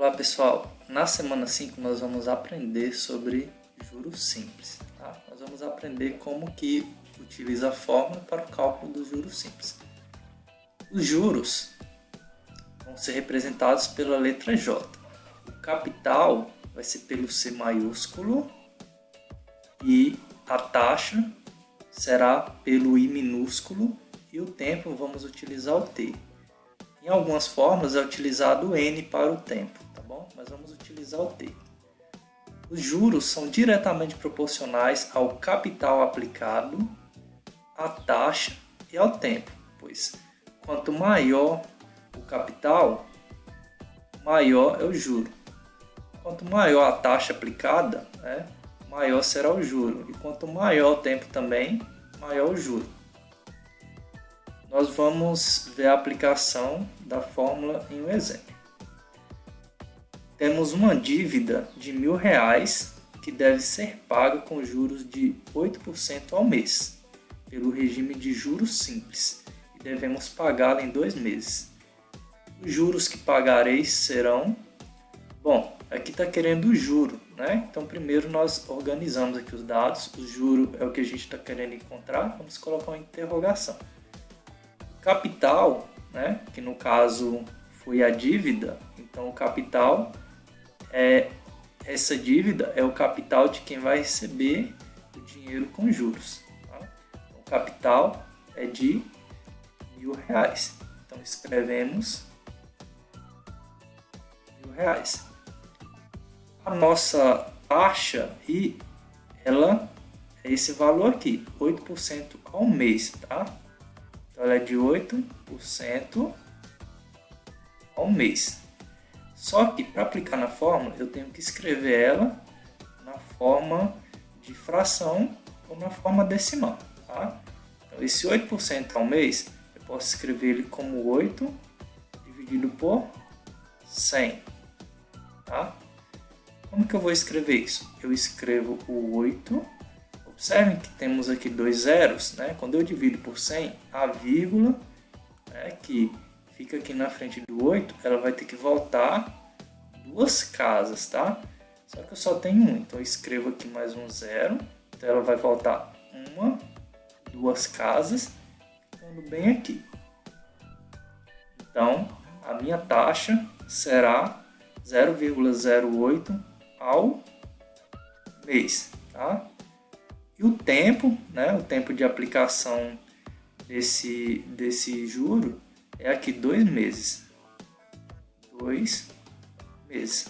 Olá pessoal, na semana 5 nós vamos aprender sobre juros simples. Tá? Nós vamos aprender como que utiliza a fórmula para o cálculo dos juros simples. Os juros vão ser representados pela letra J. O capital vai ser pelo C maiúsculo e a taxa será pelo I minúsculo e o tempo vamos utilizar o T. Em algumas formas é utilizado o N para o tempo, tá bom? Mas vamos utilizar o T. Os juros são diretamente proporcionais ao capital aplicado, à taxa e ao tempo, pois quanto maior o capital, maior é o juro. Quanto maior a taxa aplicada, maior será o juro. E quanto maior o tempo também, maior o juro. Nós vamos ver a aplicação da fórmula em um exemplo. Temos uma dívida de R$1.000 que deve ser paga com juros de 8% ao mês, pelo regime de juros simples, e devemos pagá-la em 2 meses. Os juros que pagareis serão... Bom, aqui está querendo o juro, né? Então primeiro nós organizamos aqui os dados. O juro é o que a gente está querendo encontrar, vamos colocar uma interrogação. Capital, que no caso foi a dívida, então o capital essa dívida é o capital de quem vai receber o dinheiro com juros. Tá? Então, o capital é de R$1.000. Então escrevemos R$1.000. A nossa taxa ela é esse valor aqui, 8% ao mês, tá? Ela é de 8% ao mês. Só que para aplicar na fórmula, eu tenho que escrever ela na forma de fração ou na forma decimal. Tá? Então, esse 8% ao mês, eu posso escrever ele como 8 dividido por 100. Tá? Como que eu vou escrever isso? Eu escrevo o 8. Observem que temos aqui 2 zeros, Quando eu divido por 100, a vírgula, que fica aqui na frente do 8, ela vai ter que voltar 2 casas, tá? Só que eu só tenho 1, então eu escrevo aqui mais um 0, então ela vai voltar 2 casas, ficando bem aqui. Então, a minha taxa será 0,08 ao mês, tá? E o tempo, o tempo de aplicação desse juro é aqui 2 meses. 2 meses.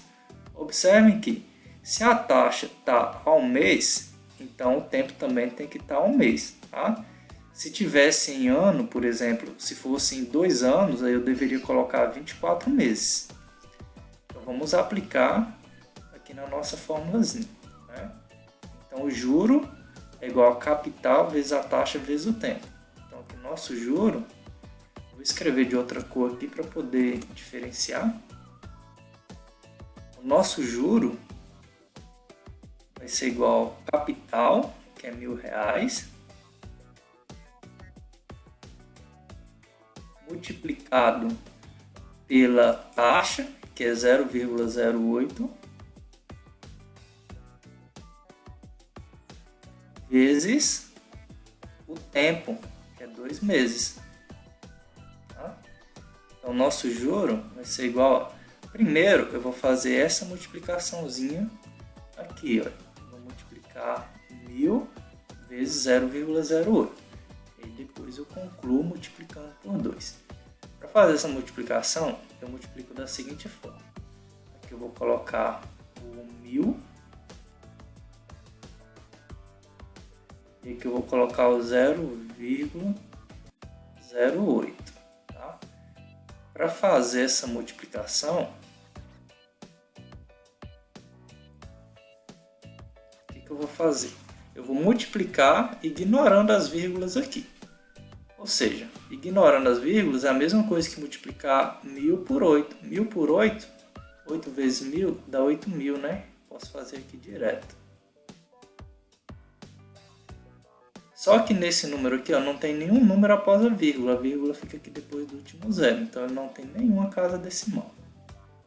Observem que se a taxa está ao mês, então o tempo também tem que estar ao mês. Tá? Se tivesse em ano, por exemplo, se fosse em 2 anos, aí eu deveria colocar 24 meses. Então vamos aplicar aqui na nossa formulazinha. Então o juro é igual a capital vezes a taxa vezes o tempo. Então aqui nosso juro, vou escrever de outra cor aqui para poder diferenciar. O nosso juro vai ser igual a capital, que é R$1.000, multiplicado pela taxa, que é 0,08, vezes o tempo, que é 2 meses. Tá? Então, nosso juro vai ser igual primeiro eu vou fazer essa multiplicaçãozinha aqui. Ó. Vou multiplicar 1.000 vezes 0,08. E depois eu concluo multiplicando por 2. Para fazer essa multiplicação, eu multiplico da seguinte forma. Aqui eu vou colocar o 1.000. E aqui eu vou colocar o 0,08. Tá? Para fazer essa multiplicação, o que eu vou fazer? Eu vou multiplicar ignorando as vírgulas aqui. Ou seja, ignorando as vírgulas é a mesma coisa que multiplicar 1.000 por 8. 1.000 por 8, 8 vezes 1.000 dá 8.000, Posso fazer aqui direto. Só que nesse número aqui não tem nenhum número após a vírgula fica aqui depois do último zero, então ele não tem nenhuma casa decimal.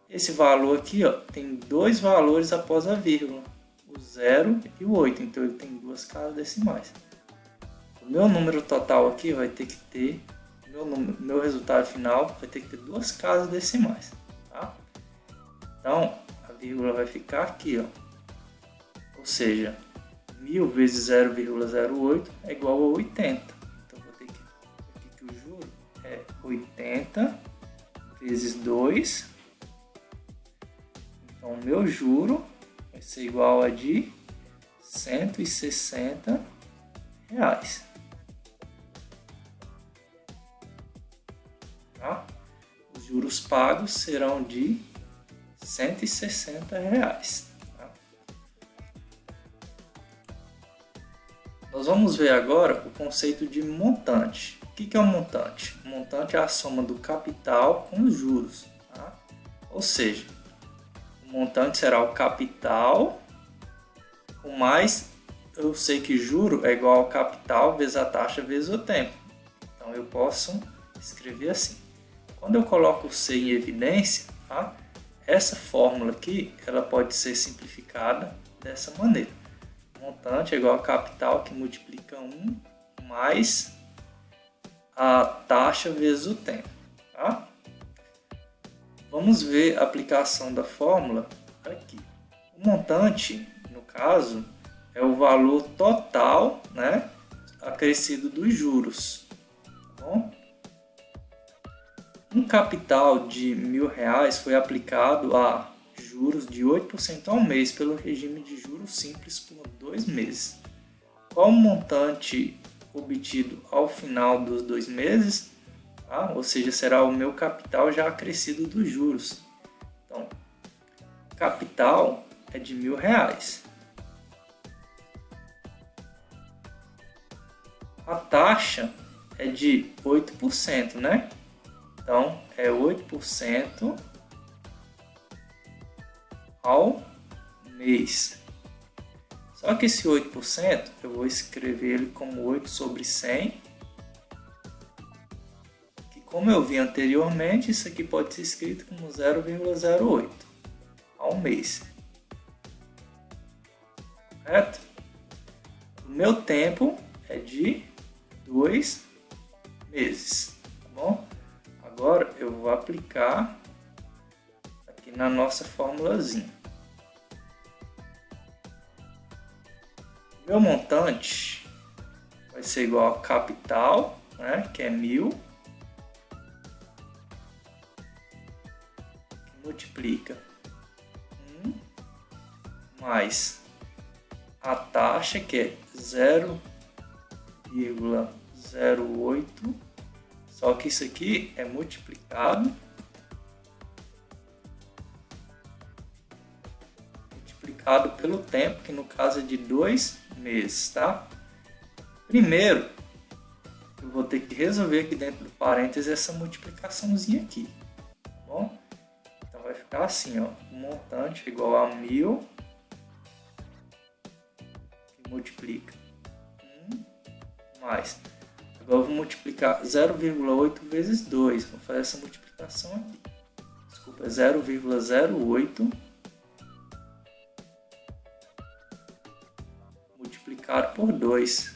Esse valor aqui, ó, tem dois valores após a vírgula, o 0 e o 8, então ele tem duas casas decimais. O meu número total aqui vai ter que ter, meu resultado final vai ter que ter duas casas decimais, tá? Então, a vírgula vai ficar aqui, ó. Ou seja, 1000 vezes 0,08 é igual a 80. Então, vou ter que o juro é 80 vezes 2. Então, o meu juro vai ser igual a de R$160. Tá? Os juros pagos serão de R$160. Tá? Nós vamos ver agora o conceito de montante. O que é um montante? O montante é a soma do capital com os juros. Tá? Ou seja, o montante será o capital com mais, eu sei que juro é igual ao capital vezes a taxa vezes o tempo. Então eu posso escrever assim. Quando eu coloco o C em evidência, tá? Essa fórmula aqui ela pode ser simplificada dessa maneira. Montante é igual a capital que multiplica 1 mais a taxa vezes o tempo. Tá? Vamos ver a aplicação da fórmula aqui. O montante, no caso, é o valor total, né, acrescido dos juros. Tá bom? Um capital de R$1.000 foi aplicado a juros de 8% ao mês pelo regime de juros simples por 2 meses. Qual o montante obtido ao final dos 2 meses? Tá? Ou seja, será o meu capital já acrescido dos juros. Então, capital é de R$1.000. A taxa é de 8%, né? Então, é 8% ao mês. Só que esse 8%, eu vou escrever ele como 8 sobre 100. Que como eu vi anteriormente, isso aqui pode ser escrito como 0,08 ao mês. Correto? O meu tempo é de 2 meses. Tá bom? Agora eu vou aplicar aqui na nossa formulazinha. Meu montante vai ser igual a capital, né, que é 1.000, que multiplica 1 mais a taxa, que é 0,08, só que isso aqui é multiplicado pelo tempo, que no caso é de 2 meses, tá? Primeiro, eu vou ter que resolver aqui dentro do parênteses essa multiplicaçãozinha aqui, tá bom? Então vai ficar assim, ó, o montante é igual a 1.000, que multiplica 1 mais. Agora eu vou multiplicar 0,8 vezes 2, vou fazer essa multiplicação aqui. Desculpa, é 0,08 multiplicado por 2.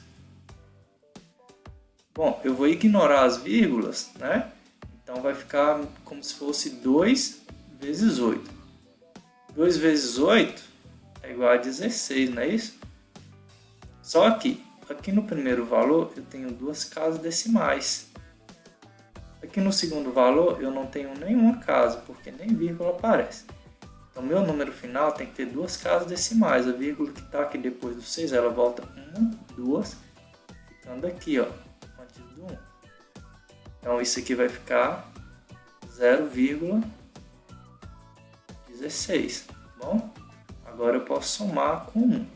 Bom, eu vou ignorar as vírgulas, né? Então vai ficar como se fosse 2 vezes 8. 2 vezes 8 é igual a 16, não é isso? Só que aqui no primeiro valor eu tenho duas casas decimais. Aqui no segundo valor eu não tenho nenhuma casa, porque nem vírgula aparece. Então, meu número final tem que ter duas casas decimais. A vírgula que está aqui depois do 6, ela volta 1, 2, ficando aqui, ó, antes do 1. Então, isso aqui vai ficar 0,16. Tá bom? Agora eu posso somar com 1.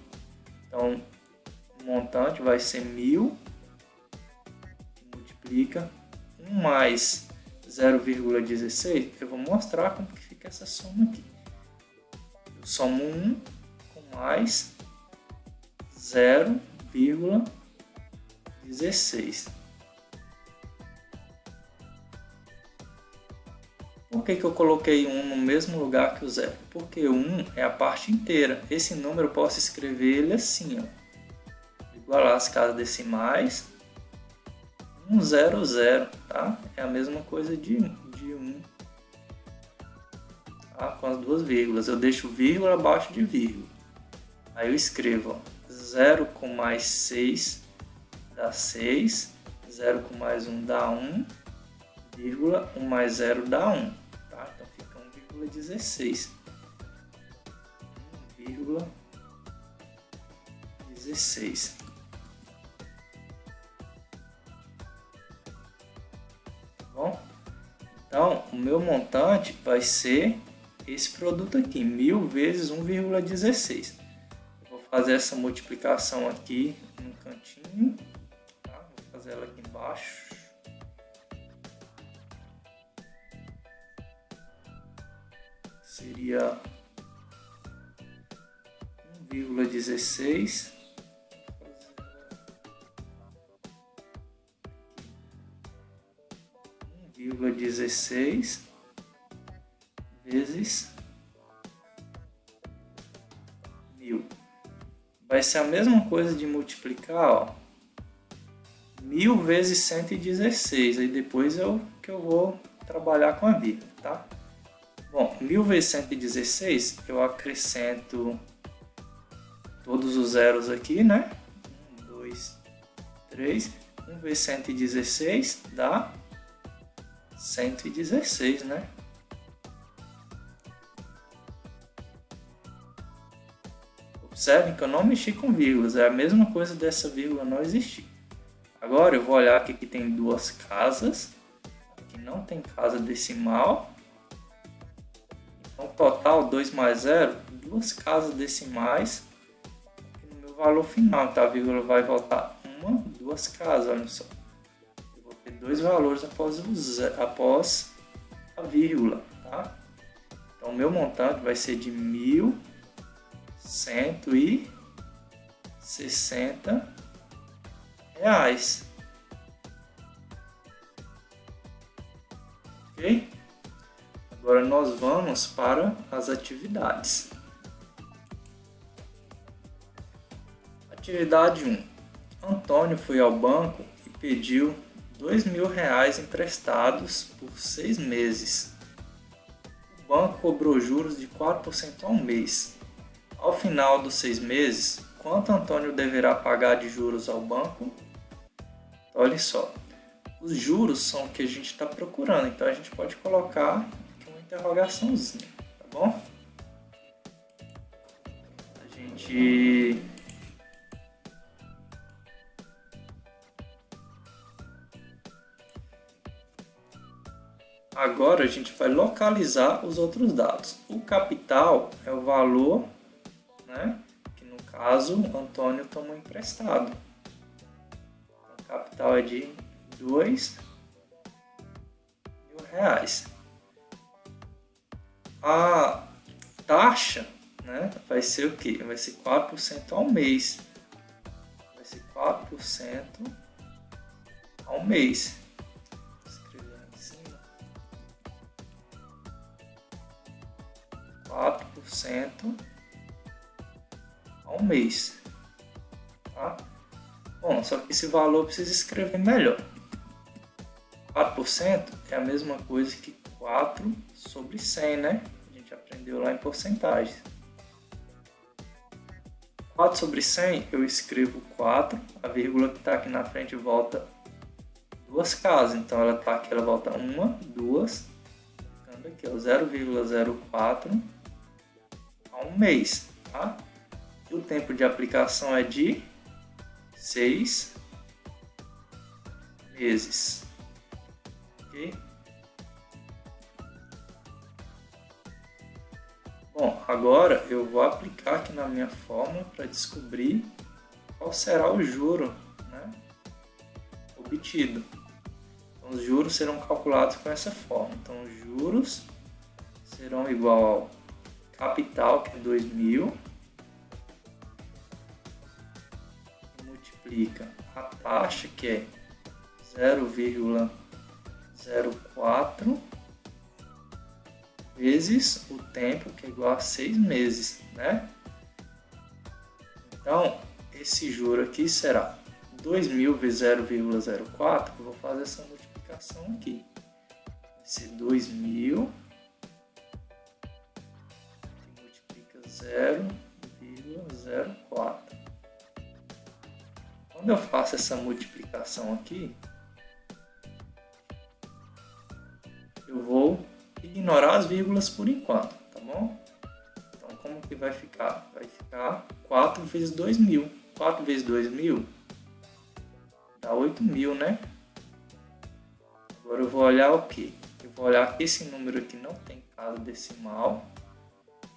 Então, o montante vai ser 1.000, que multiplica 1 mais 0,16. Eu vou mostrar como que fica essa soma aqui. Eu somo 1 com mais 0,16. Por Por que eu coloquei 1 no mesmo lugar que o 0? Porque 1 é a parte inteira. Esse número eu posso escrever ele assim, ó. Igualar as casas decimais. 100, tá? É a mesma coisa de 1. Tá? Com as duas vírgulas. Eu deixo vírgula abaixo de vírgula. Aí eu escrevo, ó, 0 com mais 6 dá 6. 0 com mais 1 dá 1. Vírgula 1 mais 0 dá 1. Tá? Então fica 1,16. 1,16. Bom, então o meu montante vai ser esse produto aqui, 1000 vezes 1,16. Eu vou fazer essa multiplicação aqui no cantinho, tá? Vou fazer ela aqui embaixo. Seria 1,16. 1,16 vezes 1000. Vai ser a mesma coisa de multiplicar, ó, 1000 vezes 116. Aí depois que eu vou trabalhar com a vírgula, tá? Bom, 1000 vezes 116, eu acrescento todos os zeros aqui, né? 1, 2, 3. 1 vezes 116 dá 116, né? Observem que eu não mexi com vírgulas, é a mesma coisa dessa vírgula não existir. Agora eu vou olhar aqui que tem duas casas, aqui não tem casa decimal. Então total 2 mais 0, duas casas decimais no meu valor final. Então a vírgula vai voltar duas casas, olha só. Eu vou ter dois valores após a vírgula, tá? Então o meu montante vai ser de 1.160 reais. Ok? Agora nós vamos para as atividades. Atividade 1. Antônio foi ao banco e pediu R$ 2.000 emprestados por 6 meses. O banco cobrou juros de 4% ao mês. Ao final dos 6 meses, quanto Antônio deverá pagar de juros ao banco? Olha só, os juros são o que a gente está procurando, então a gente pode colocar aqui uma interrogaçãozinha, tá bom? Agora a gente vai localizar os outros dados. O capital é o valor, né, que no caso Antônio tomou emprestado. O capital é de R$ 2.000. A taxa, né, vai ser o quê? Vai ser 4% ao mês. Vai ser 4% ao mês. Vou escrever aqui em cima. 4% ao mês. Tá? Bom, só que esse valor eu preciso escrever melhor. 4% é a mesma coisa que 4 sobre 100, né? A gente aprendeu lá em porcentagem. 4 sobre 100 eu escrevo 4, a vírgula que está aqui na frente volta duas casas, então ela está aqui, ela volta 1, 2, ficando aqui, 0,04 a um mês, tá? E o tempo de aplicação é de 6 meses. Ok? Bom, agora eu vou aplicar aqui na minha fórmula para descobrir qual será o juro, né, obtido. Então, os juros serão calculados com essa fórmula. Então, os juros serão igual ao capital, que é 2.000, multiplica a taxa, que é 0,04 vezes o tempo, que é igual a 6 meses, né? Então, esse juro aqui será 2.000 vezes 0,04, eu vou fazer essa multiplicação aqui. Vai ser 2.000 que multiplica 0,04. Quando eu faço essa multiplicação aqui, eu vou ignorar as vírgulas por enquanto, tá bom? Então, como que vai ficar? Vai ficar 4 vezes 2.000. 4 vezes 2.000 dá 8.000, né? Agora eu vou olhar o quê? Eu vou olhar que esse número aqui não tem casa decimal.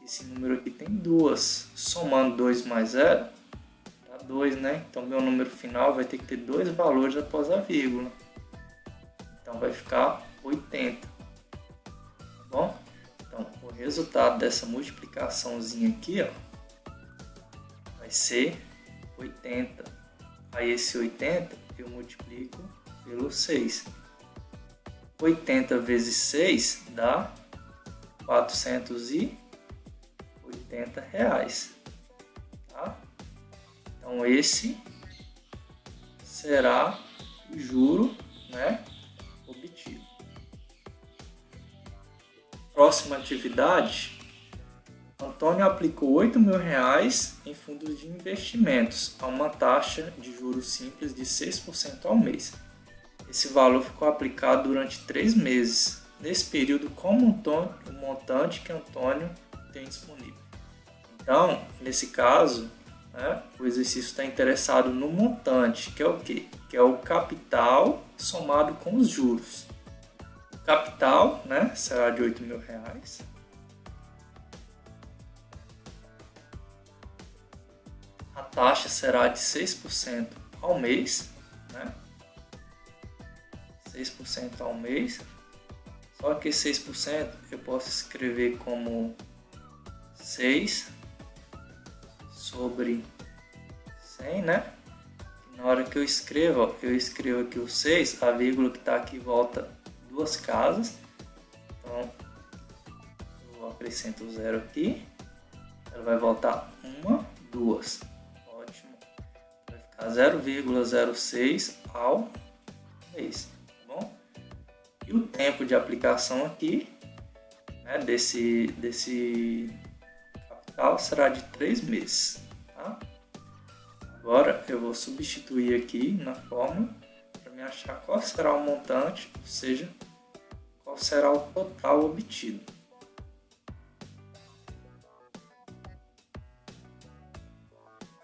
Esse número aqui tem 2. Somando 2 mais 0, dá 2, né? Então, meu número final vai ter que ter 2 valores após a vírgula. Então, vai ficar 80. Tá bom? Então, o resultado dessa multiplicaçãozinha aqui, ó, vai ser 80. Aí, esse 80 eu multiplico pelo 6. 80 vezes 6 dá R$480. Tá? Então, esse será o juro, né, obtido. Próxima atividade. Antônio aplicou R$8.000 em fundos de investimentos a uma taxa de juros simples de 6% ao mês. Esse valor ficou aplicado durante 3 meses. Nesse período, qual o montante que Antônio tem disponível? Então, nesse caso, né, o exercício está interessado no montante, que é o quê? Que é o capital somado com os juros. O capital, né, será de R$8.000. A taxa será de 6% ao mês, né? 6% ao mês. Só que 6% eu posso escrever como 6 sobre 100, né? E na hora que eu escrevo, ó, eu escrevo aqui o 6, a vírgula que está aqui volta 2 casas. Então, eu acrescento o 0 aqui. Ela vai voltar 1, 2. Ótimo. Vai ficar 0,06 ao mês. E o tempo de aplicação aqui, né, desse capital será de 3 meses. Tá? Agora eu vou substituir aqui na fórmula para me achar qual será o montante, ou seja, qual será o total obtido.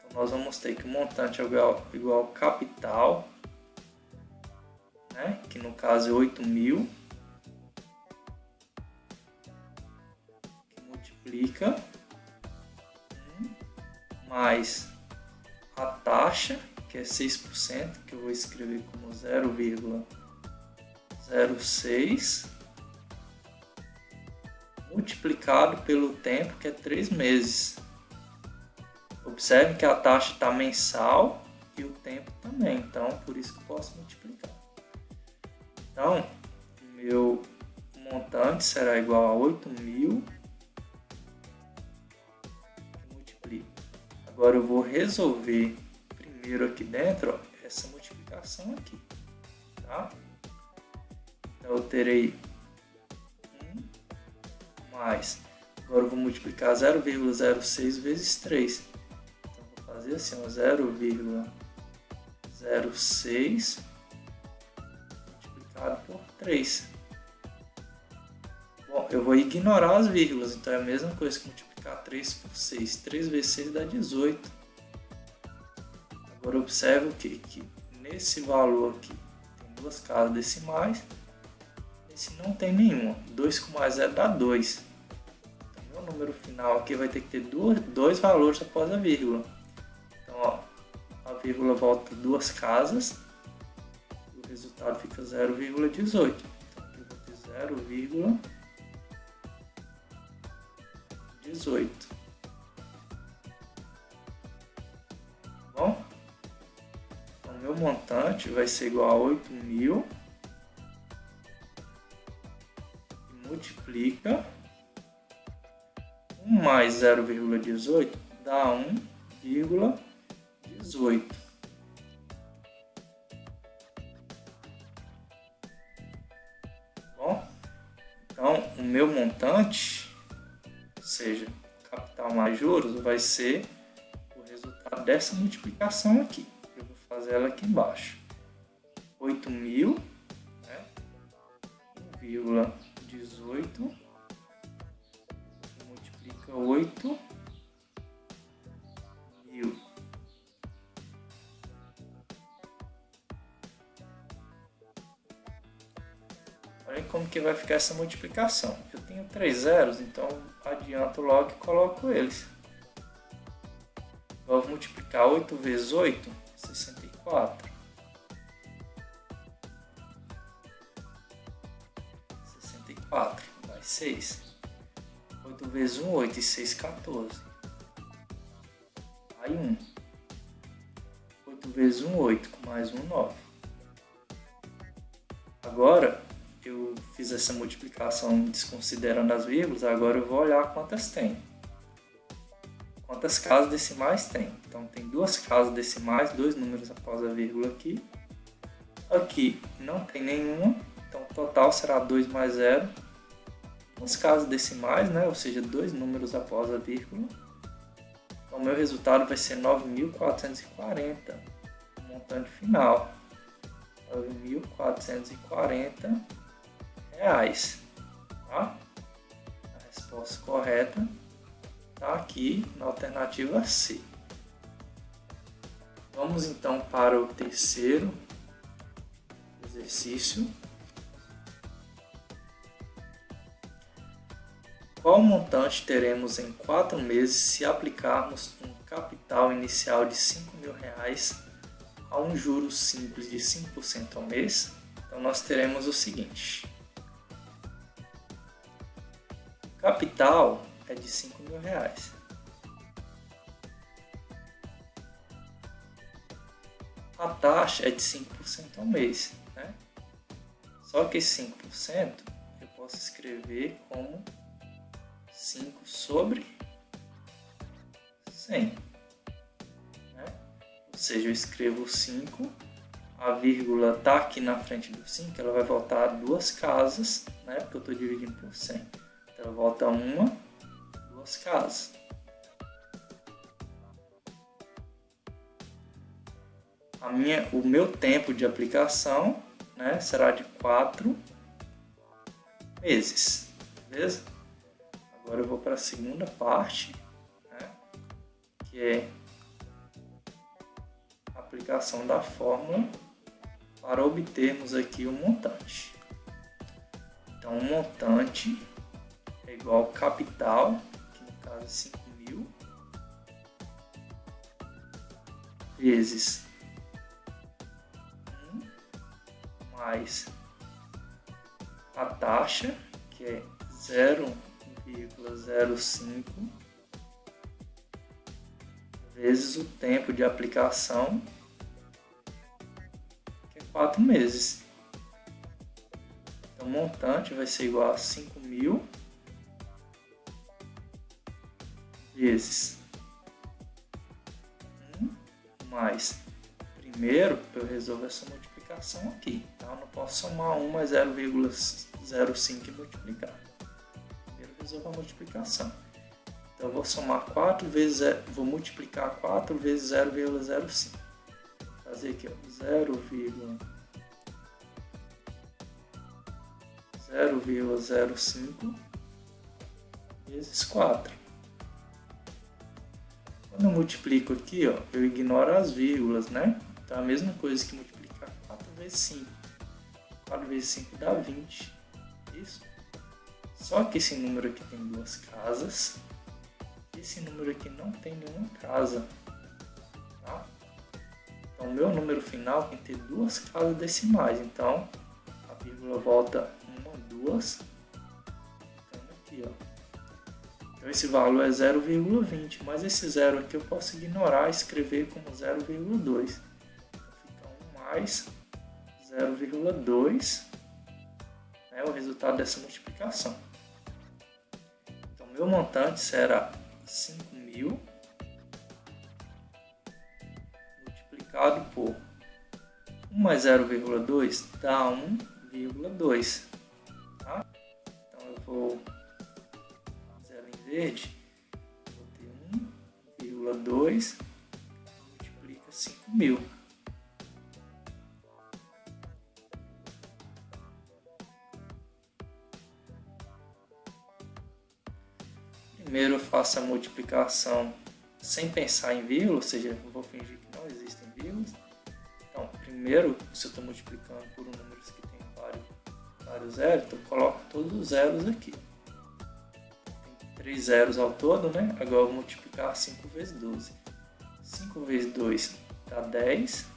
Então, nós vamos ter que o montante é igual ao capital, né, que no caso é 8.000, que multiplica mais a taxa, que é 6%, que eu vou escrever como 0,06, multiplicado pelo tempo, que é 3 meses. Observe que a taxa está mensal e o tempo também, então por isso que eu posso multiplicar. Então, meu montante será igual a 8.000 multiplico. Agora eu vou resolver primeiro aqui dentro, ó, essa multiplicação aqui, tá? Então eu terei 1 mais, agora eu vou multiplicar 0,06 vezes 3. Então vou fazer assim, 0,06 por 3. Bom, eu vou ignorar as vírgulas, então é a mesma coisa que multiplicar 3 por 6. 3 vezes 6 dá 18. Agora observe o quê? Que nesse valor aqui tem 2 casas decimais, esse não tem nenhuma. 2 com mais 0 dá 2. Então meu número final aqui vai ter que ter 2 valores após a vírgula. Então, ó, a vírgula volta 2 casas. O resultado fica 0,18. Então aqui eu vou ter 0,18. Bom? Então meu montante vai ser igual a 8.000 e multiplica 1 mais 0,18 dá 1,18. Bom, então o meu montante, ou seja, capital mais juros, vai ser o resultado dessa multiplicação aqui. Eu vou fazer ela aqui embaixo. 8.000, né? 1,18 multiplica 8.000. Olha como que vai ficar essa multiplicação. Eu tenho 3 zeros, então adianto logo e coloco eles. Vou multiplicar 8 vezes 8, 64. 64 mais 6. 8 vezes 1, 8 e 6, 14. Aí 1. 8 vezes 1, 8, com mais 1, 9. Agora, eu fiz essa multiplicação desconsiderando as vírgulas, agora eu vou olhar quantas tem. Quantas casas decimais tem. Então, tem 2 casas decimais, 2 números após a vírgula aqui. Aqui não tem nenhuma, então o total será 2 mais 0. 2 casas decimais, né? Ou seja, 2 números após a vírgula. Então, o meu resultado vai ser 9.440, o montante final. 9.440 reais. Tá? A resposta correta está aqui na alternativa C. Vamos então para o terceiro exercício. Qual montante teremos em 4 meses se aplicarmos um capital inicial de R$5.000 a um juros simples de 5% ao mês? Então nós teremos o seguinte. O capital é de R$5.000. A taxa é de 5% ao mês, né? Só que 5% eu posso escrever como 5 sobre 100. Né? Ou seja, eu escrevo 5, a vírgula está aqui na frente do 5, ela vai voltar 2 casas, né? Porque eu estou dividindo por 100. Então, ela volta 2 casas. O meu tempo de aplicação, né, será de 4 meses, beleza? Agora eu vou para a segunda parte, né, que é a aplicação da fórmula para obtermos aqui o montante. Então, o montante é igual ao capital, que no caso é 5.000, vezes 1 mais a taxa, que é 0,05, vezes o tempo de aplicação, que é 4 meses. Então, o montante vai ser igual a 5.000 vezes 1 mais. Primeiro, eu resolvo essa multiplicação aqui. Tá? Eu não posso somar 1 mais 0,05 e multiplicar. Primeiro, eu resolvo a multiplicação. Então, eu vou somar 4 vezes, vou multiplicar 4 vezes 0,05. Vou fazer aqui, ó, 0,05 vezes 4. Quando eu multiplico aqui, ó, eu ignoro as vírgulas, né? Então, a mesma coisa que multiplicar 4 vezes 5. 4 vezes 5 dá 20. Isso. Só que esse número aqui tem 2 casas. Esse número aqui não tem nenhuma casa. Tá? Então, o meu número final tem que ter 2 casas decimais. Então, a vírgula volta 1, 2. Então, aqui, ó. Então, esse valor é 0,20, mas esse zero aqui eu posso ignorar e escrever como 0,2. Então, fica 1 mais 0,2, né, o resultado dessa multiplicação. Então, Então, meu montante será 5.000 multiplicado por 1 mais 0,2 dá 1,2. Tá? Então eu vou fazer ela em verde. Vou ter 1,2 multiplica 5.000. Primeiro eu faço a multiplicação sem pensar em vírgula, ou seja, eu vou fingir que não existem vírgulas. Então, primeiro, se eu estou multiplicando por um número que tem vários zeros, então eu coloco todos os zeros aqui. Tem 3 zeros ao todo, né? Agora eu vou multiplicar 5 vezes 12. 5 vezes 2 dá 10,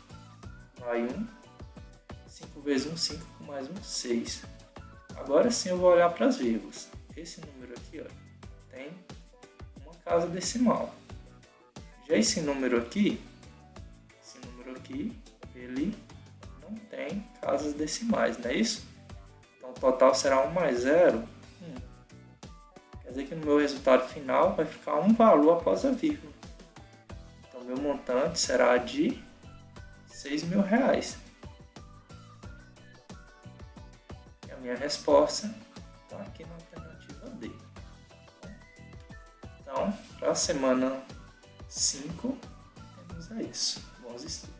vai 1. 5 vezes 1, 5, com mais 1, 6. Agora sim eu vou olhar para as vírgulas. Esse número aqui, ó, tem uma casa decimal. Já esse número aqui, ele não tem casas decimais, não é isso? Então o total será 1 mais 0, 1. Quer dizer que no meu resultado final vai ficar um valor após a vírgula. Então meu montante será de R$6.000. E a minha resposta está aqui na alternativa D. Então, para a semana 5, temos isso. Bons estudos.